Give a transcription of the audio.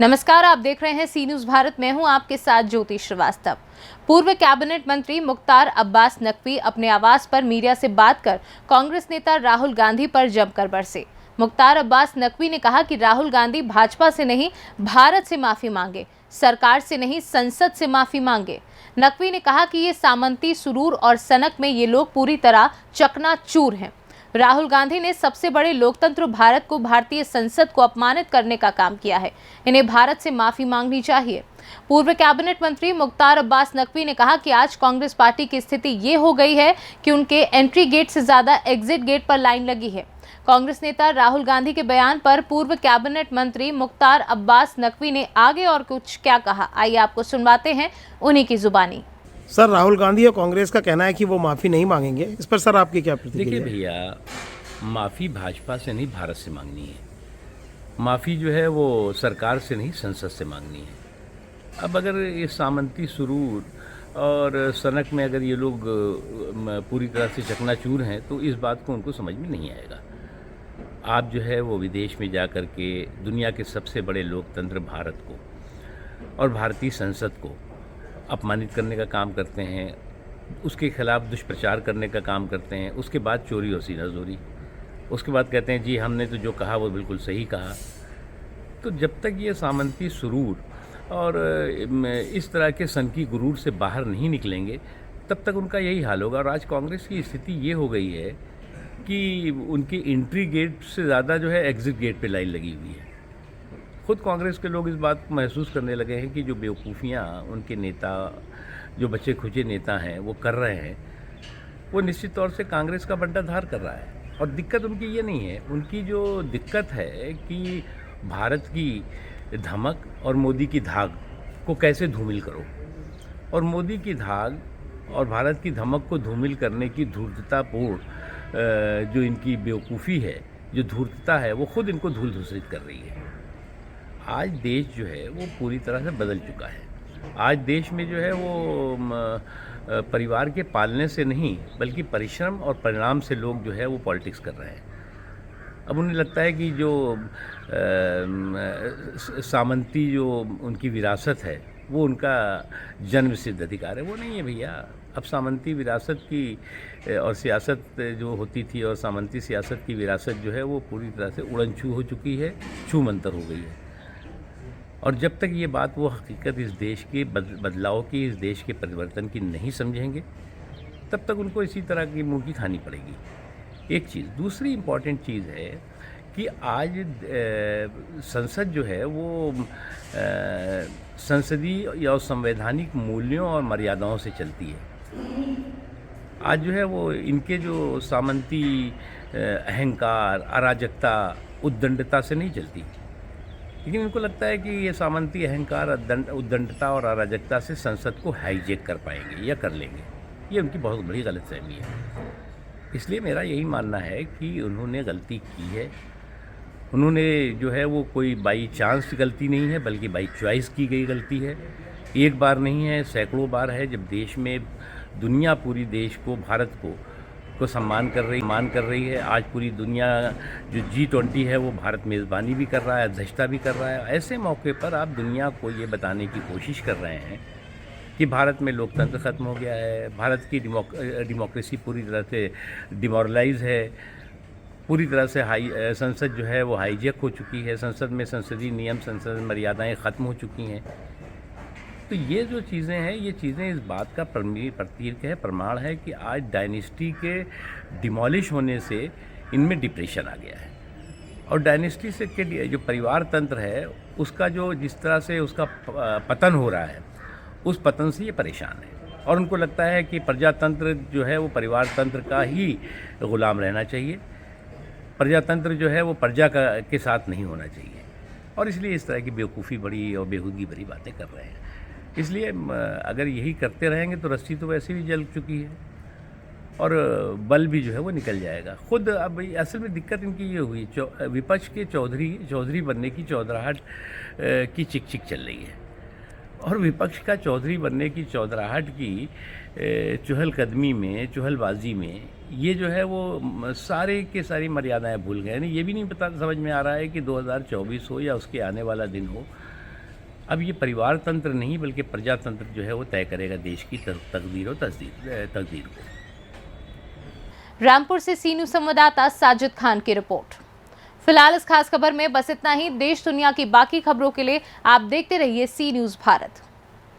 नमस्कार, आप देख रहे हैं सी न्यूज भारत। मैं हूं आपके साथ ज्योति श्रीवास्तव। पूर्व कैबिनेट मंत्री मुख्तार अब्बास नकवी अपने आवास पर मीडिया से बात कर कांग्रेस नेता राहुल गांधी पर जमकर बरसे। मुख्तार अब्बास नकवी ने कहा कि राहुल गांधी भाजपा से नहीं भारत से माफी मांगे, सरकार से नहीं संसद से माफी मांगे। नकवी ने कहा कि ये सामंती, सुरूर और सनक में ये लोग पूरी तरह चकनाचूर हैं। राहुल गांधी ने सबसे बड़े लोकतंत्र भारत को, भारतीय संसद को अपमानित करने का काम किया है। इन्हें भारत से माफी मांगनी चाहिए। पूर्व कैबिनेट मंत्री मुख्तार अब्बास नकवी ने कहा कि आज कांग्रेस पार्टी की स्थिति ये हो गई है कि उनके एंट्री गेट से ज्यादा एग्जिट गेट पर लाइन लगी है। कांग्रेस नेता राहुल गांधी के बयान पर पूर्व कैबिनेट मंत्री मुख्तार अब्बास नकवी ने आगे और कुछ क्या कहा, आइए आपको सुनवाते हैं उन्हीं की जुबानी। सर, राहुल गांधी और कांग्रेस का कहना है कि वो माफ़ी नहीं मांगेंगे। इस पर सर आपकी क्या प्रतिक्रिया देखिए भैया, माफ़ी भाजपा से नहीं भारत से मांगनी है। माफ़ी जो है वो सरकार से नहीं संसद से मांगनी है। अब अगर ये सामंती, सुरूर और सनक में अगर ये लोग पूरी तरह से चकनाचूर हैं तो इस बात को उनको समझ में नहीं आएगा। आप जो है वो विदेश में जा कर के दुनिया के सबसे बड़े लोकतंत्र भारत को और भारतीय संसद को अपमानित करने का काम करते हैं, उसके खिलाफ दुष्प्रचार करने का काम करते हैं, उसके बाद चोरी और सीनाजोरी, उसके बाद कहते हैं जी हमने तो जो कहा वो बिल्कुल सही कहा। तो जब तक ये सामंती, सुरूर और इस तरह के सनकी गुरूर से बाहर नहीं निकलेंगे तब तक उनका यही हाल होगा। और आज कांग्रेस की स्थिति ये हो गई है कि उनकी एंट्री गेट से ज़्यादा जो है एग्जिट गेट पे लाइन लगी हुई है। खुद कांग्रेस के लोग इस बात को महसूस करने लगे हैं कि जो बेवकूफ़ियाँ उनके नेता, जो बच्चे खुचे नेता हैं वो कर रहे हैं, वो निश्चित तौर से कांग्रेस का बंटा धार कर रहा है। और दिक्कत उनकी ये नहीं है, उनकी जो दिक्कत है कि भारत की धमक और मोदी की धाक को कैसे धूमिल करो। और मोदी की धाक और भारत की धमक को धूमिल करने की धूर्ततापूर्ण जो इनकी बेवकूफ़ी है, जो धूर्तता है, वो खुद इनको धूल धूसरित कर रही है। आज देश जो है वो पूरी तरह से बदल चुका है। आज देश में जो है वो परिवार के पालने से नहीं बल्कि परिश्रम और परिणाम से लोग जो है वो पॉलिटिक्स कर रहे हैं। अब उन्हें लगता है कि जो सामंती जो उनकी विरासत है वो उनका जन्म सिद्ध अधिकार है। वो नहीं है भैया। अब सामंती विरासत की और सियासत जो होती थी और सामंती सियासत की विरासत जो है वो पूरी तरह से उड़नछू हो चुकी है, छू मंतर हो गई है। और जब तक ये बात वो हकीकत इस देश के बदलाव की, इस देश के परिवर्तन की नहीं समझेंगे तब तक उनको इसी तरह की मुर्गी खानी पड़ेगी। एक चीज़। दूसरी इम्पॉर्टेंट चीज़ है कि आज संसद जो है वो संसदीय या संवैधानिक मूल्यों और मर्यादाओं से चलती है। आज जो है वो इनके जो सामंती अहंकार, अराजकता, उद्दंडता से नहीं चलती। लेकिन इनको लगता है कि ये सामंती अहंकार, उद्दंडता और अराजकता से संसद को हाईजैक कर पाएंगे या कर लेंगे। ये उनकी बहुत बड़ी गलतफहमी है। इसलिए मेरा यही मानना है कि उन्होंने गलती की है। उन्होंने जो है वो कोई बाई चांस गलती नहीं है बल्कि बाई चॉइस की गई गलती है। एक बार नहीं है, सैकड़ों बार है जब देश में दुनिया पूरी देश को, भारत को सम्मान कर रही है। आज पूरी दुनिया जो G20 है वो भारत मेज़बानी भी कर रहा है, अध्यक्षता भी कर रहा है। ऐसे मौके पर आप दुनिया को ये बताने की कोशिश कर रहे हैं कि भारत में लोकतंत्र ख़त्म हो गया है, भारत की डेमोक्रेसी पूरी तरह से डिमोरलाइज है, पूरी तरह से संसद जो है वो हाईजैक हो चुकी है, संसद में संसदीय नियम, संसद मर्यादाएँ ख़त्म हो चुकी हैं। तो ये जो चीज़ें हैं, ये चीज़ें इस बात का प्रतीक है, प्रमाण है कि आज डायनेस्टी के डिमोलिश होने से इनमें डिप्रेशन आ गया है। और डायनेस्टी से के जो परिवार तंत्र है उसका जो जिस तरह से उसका पतन हो रहा है, उस पतन से ये परेशान है। और उनको लगता है कि प्रजातंत्र जो है वो परिवार तंत्र का ही ग़ुलाम रहना चाहिए, प्रजातंत्र जो है वो प्रजा के साथ नहीं होना चाहिए। और इसलिए इस तरह की बेवकूफ़ी बड़ी और बेहूदगी भरी बातें कर रहे हैं। इसलिए अगर यही करते रहेंगे तो रस्सी तो वैसे भी जल चुकी है और बल भी जो है वो निकल जाएगा खुद। अब असल में दिक्कत इनकी ये हुई, विपक्ष के चौधरी बनने की चौधराहट की चिक चल रही है। और विपक्ष का चौधरी बनने की चौधराहट की चहलकदमी में, चहलबाजी में ये जो है वो सारे के सारी मर्यादाएं भूल गए। यानी ये भी नहीं पता समझ में आ रहा है कि 2024 हो या उसके आने वाला दिन हो, अब ये परिवार तंत्र नहीं बल्कि प्रजातंत्र जो है वो तय करेगा देश की तकदीर और तकदीर को। रामपुर से सी न्यूज़ संवाददाता साजिद खान की रिपोर्ट। फिलहाल इस खास खबर में बस इतना ही। देश दुनिया की बाकी खबरों के लिए आप देखते रहिए सी न्यूज़ भारत।